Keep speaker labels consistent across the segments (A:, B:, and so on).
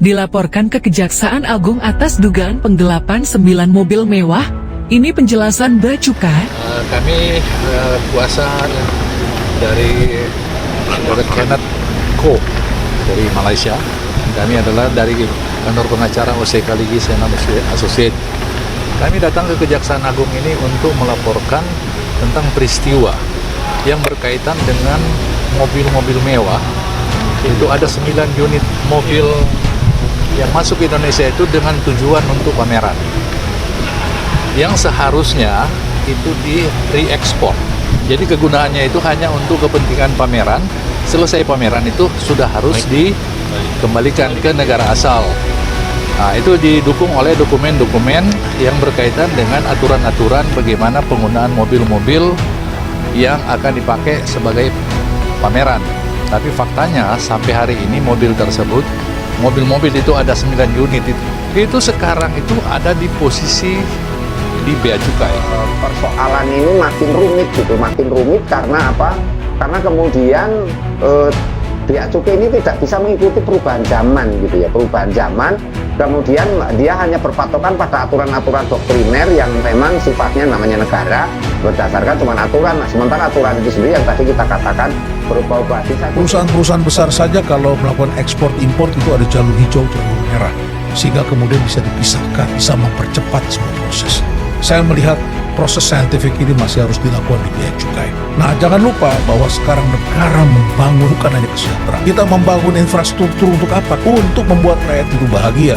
A: dilaporkan ke Kejaksaan Agung atas dugaan penggelapan 9 mobil mewah. Ini penjelasan Bea Cukai.
B: Kami kuasa dari saudara Kenneth Ko dari Malaysia. Kami adalah dari kantor pengacara OCK Ligi Senam Associate. Kami datang ke Kejaksaan Agung ini untuk melaporkan tentang peristiwa yang berkaitan dengan mobil-mobil mewah. Itu ada 9 unit mobil yang masuk ke Indonesia itu dengan tujuan untuk pameran, yang seharusnya itu di re-export. Jadi kegunaannya itu hanya untuk kepentingan pameran. Selesai pameran itu sudah harus dikembalikan ke negara asal. Nah, itu didukung oleh dokumen-dokumen yang berkaitan dengan aturan-aturan bagaimana penggunaan mobil-mobil yang akan dipakai sebagai pameran. Tapi faktanya sampai hari ini mobil tersebut, mobil-mobil itu ada 9 unit itu sekarang itu ada di posisi di Bea Cukai.
C: Persoalan ini makin rumit gitu, makin rumit karena apa? Karena kemudian Bea Cukai ini tidak bisa mengikuti perubahan zaman gitu ya, perubahan zaman. Kemudian dia hanya berpatokan pada aturan-aturan doktriner yang memang sifatnya namanya negara, berdasarkan cuma aturan. Nah, sementara aturan itu sendiri yang tadi kita katakan berubah-ubah.
D: Perusahaan-perusahaan besar saja kalau melakukan ekspor impor itu ada jalur hijau, jalur merah, sehingga kemudian bisa dipisahkan, bisa mempercepat semua proses. Saya melihat proses saintifik ini masih harus dilakukan di Bea Cukai. Nah, jangan lupa bahwa sekarang negara membangun bukan hanya kesejahteraan. Kita membangun infrastruktur untuk apa? Untuk membuat rakyat itu bahagia.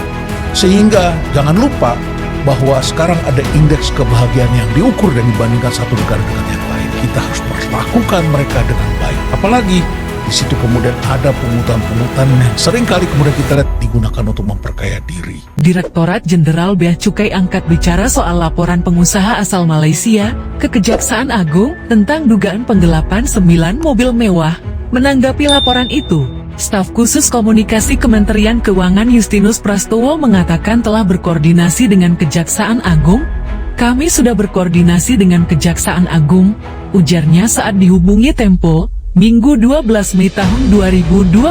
D: Sehingga jangan lupa bahwa sekarang ada indeks kebahagiaan yang diukur dan dibandingkan satu negara dengan yang lain. Kita harus perlakukan mereka dengan baik. Apalagi di situ kemudian ada pungutan-pungutan yang seringkali kemudian kita lihat digunakan untuk memperkaya diri.
A: Direktorat Jenderal Bea Cukai angkat bicara soal laporan pengusaha asal Malaysia ke Kejaksaan Agung tentang dugaan penggelapan 9 mobil mewah. Menanggapi laporan itu, staf khusus komunikasi Kementerian Keuangan Justinus Prastowo mengatakan telah berkoordinasi dengan Kejaksaan Agung. Kami sudah berkoordinasi dengan Kejaksaan Agung, ujarnya saat dihubungi Tempo, Minggu 12 Mei tahun 2024.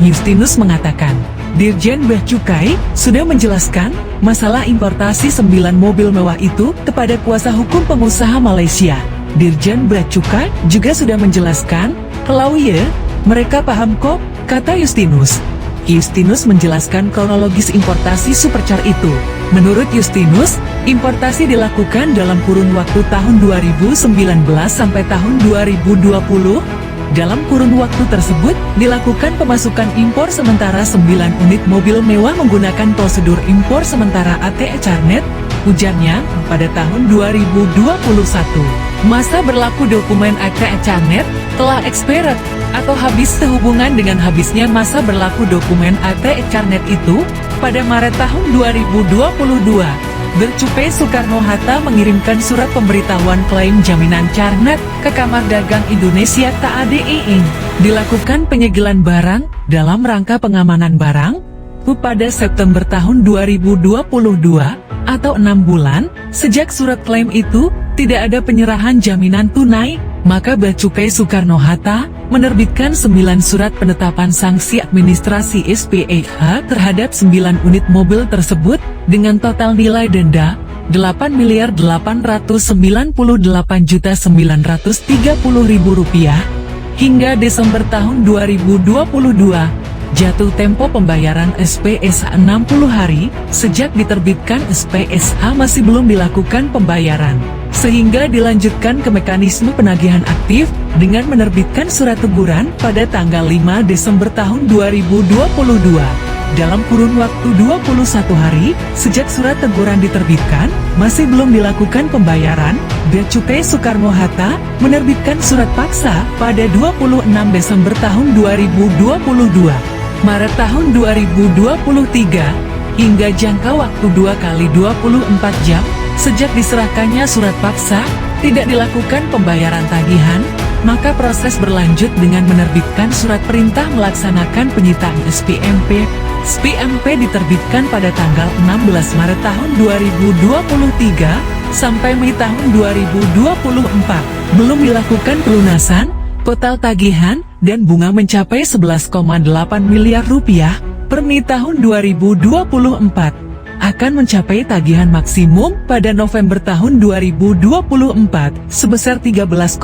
A: Justinus mengatakan, Dirjen Bea Cukai sudah menjelaskan masalah importasi 9 mobil mewah itu kepada kuasa hukum pengusaha Malaysia. Dirjen Bea Cukai juga sudah menjelaskan, kalau ya, mereka paham kok, kata Justinus. Justinus menjelaskan kronologis importasi supercar itu. Menurut Justinus, importasi dilakukan dalam kurun waktu tahun 2019 sampai tahun 2020. Dalam kurun waktu tersebut, dilakukan pemasukan impor sementara 9 unit mobil mewah menggunakan prosedur impor sementara ATE Carnet, ujarnya, pada tahun 2021. Masa berlaku dokumen ATE Carnet telah expired atau habis sehubungan dengan habisnya masa berlaku dokumen ATE Carnet itu pada Maret tahun 2022. Bea Cukai Soekarno-Hatta mengirimkan surat pemberitahuan klaim jaminan Carnet ke Kamar Dagang Indonesia KADII. Dilakukan penyegelan barang dalam rangka pengamanan barang pada September tahun 2022 atau 6 bulan sejak surat klaim itu tidak ada penyerahan jaminan tunai, maka Bea Cukai Soekarno-Hatta menerbitkan 9 surat penetapan sanksi administrasi SPEH terhadap 9 unit mobil tersebut dengan total nilai denda Rp8.898.930.000 hingga Desember tahun 2022. Jatuh tempo pembayaran SPSH 60 hari, sejak diterbitkan SPSH masih belum dilakukan pembayaran, sehingga dilanjutkan ke mekanisme penagihan aktif dengan menerbitkan surat teguran pada tanggal 5 Desember tahun 2022. Dalam kurun waktu 21 hari, sejak surat teguran diterbitkan, masih belum dilakukan pembayaran, Bea Cukai Soekarno-Hatta menerbitkan surat paksa pada 26 Desember tahun 2022. Maret tahun 2023, hingga jangka waktu 2 kali 24 jam, sejak diserahkannya surat paksa, tidak dilakukan pembayaran tagihan, maka proses berlanjut dengan menerbitkan surat perintah melaksanakan penyitaan SPMP. SPMP diterbitkan pada tanggal 16 Maret tahun 2023, sampai Mei tahun 2024. Belum dilakukan pelunasan, total tagihan dan bunga mencapai 11,8 miliar rupiah. Perni tahun 2024 akan mencapai tagihan maksimum pada November tahun 2024 sebesar 13,1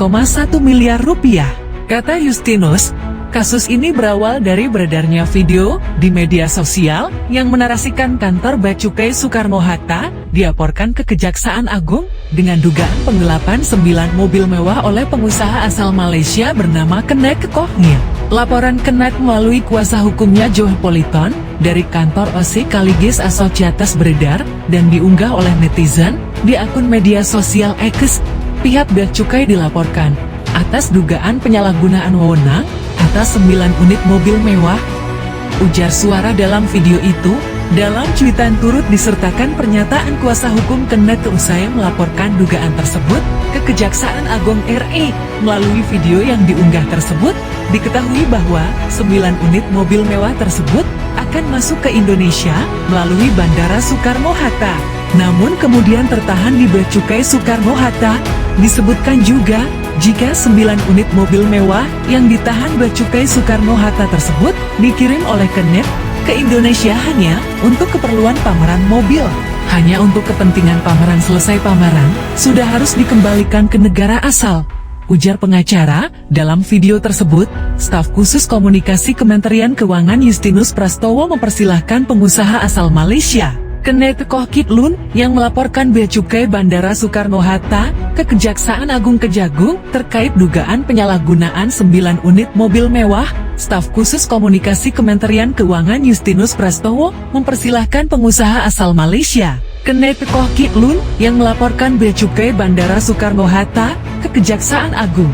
A: miliar rupiah. Kata Justinus, kasus ini berawal dari beredarnya video di media sosial yang menarasikan kantor Bea Cukai Soekarno-Hatta dilaporkan ke Kejaksaan Agung dengan dugaan penggelapan 9 mobil mewah oleh pengusaha asal Malaysia bernama Kenek Kohnil. Laporan Kenek melalui kuasa hukumnya Joe Politon dari kantor OC Kaligis Associates beredar dan diunggah oleh netizen di akun media sosial X. Pihak Bea Cukai dilaporkan atas dugaan penyalahgunaan wewenang atas 9 unit mobil mewah. Ujar suara dalam video itu. Dalam cuitan turut disertakan pernyataan kuasa hukum Kenek usai melaporkan dugaan tersebut ke Kejaksaan Agung RI. Melalui video yang diunggah tersebut, diketahui bahwa 9 unit mobil mewah tersebut akan masuk ke Indonesia melalui Bandara Soekarno-Hatta. Namun kemudian tertahan di Bea Cukai Soekarno-Hatta. Disebutkan juga, jika 9 unit mobil mewah yang ditahan Bea Cukai Soekarno-Hatta tersebut dikirim oleh Kenek ke Indonesia hanya untuk keperluan pameran mobil. Hanya untuk kepentingan pameran, selesai pameran, sudah harus dikembalikan ke negara asal. Ujar pengacara, dalam video tersebut, staf khusus komunikasi Kementerian Keuangan Justinus Prastowo mempersilahkan pengusaha asal Malaysia, Kenek Kohnil, yang melaporkan Bea Cukai Bandara Soekarno-Hatta ke Kejaksaan Agung Kejagung terkait dugaan penyalahgunaan 9 unit mobil mewah. Staf khusus komunikasi Kementerian Keuangan Justinus Prastowo mempersilahkan pengusaha asal Malaysia, Kenek Kohnil, yang melaporkan Bea Cukai Bandara Soekarno-Hatta ke Kejaksaan Agung